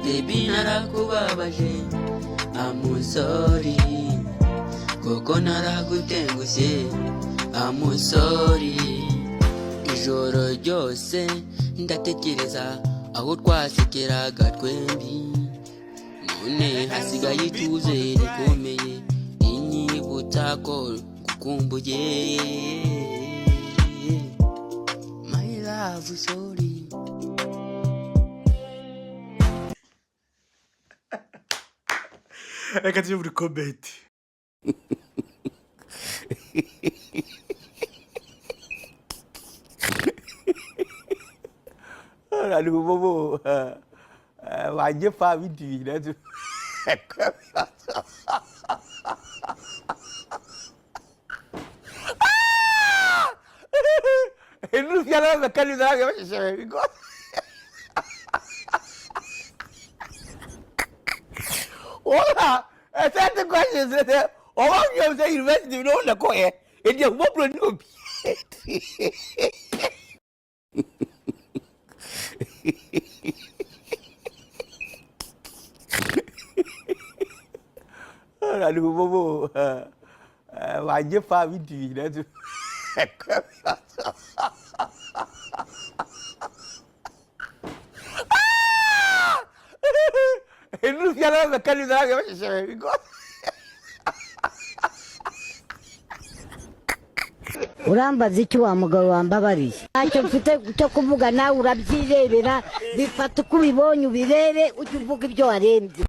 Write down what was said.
baby narakubabaje I'm sorry koko naragutengushye I'm sorry ijoro ryose ndatekereza aho twasekeraga twembi none hasigaye ituze rikomeye inyibutsa ko kukumbuye my love sorry. Reka tujye muri komenti. Ari bobo wanjye fa bidira. Enu fiala mekaniza ngashe bigo. Ola, essa coisa é o que você investe de novo na coisa. Ele é um bom produto. Ari bobo wanjye fa bidira. Enu fiala mekaniza ngashe bigo. Urambaza iki wa mugabo wambabariye ntacyo mfite cyo kuvuga nawe urabyirebera bifata uko ubibonye ubirebe ujye uvuga ibyo warembye.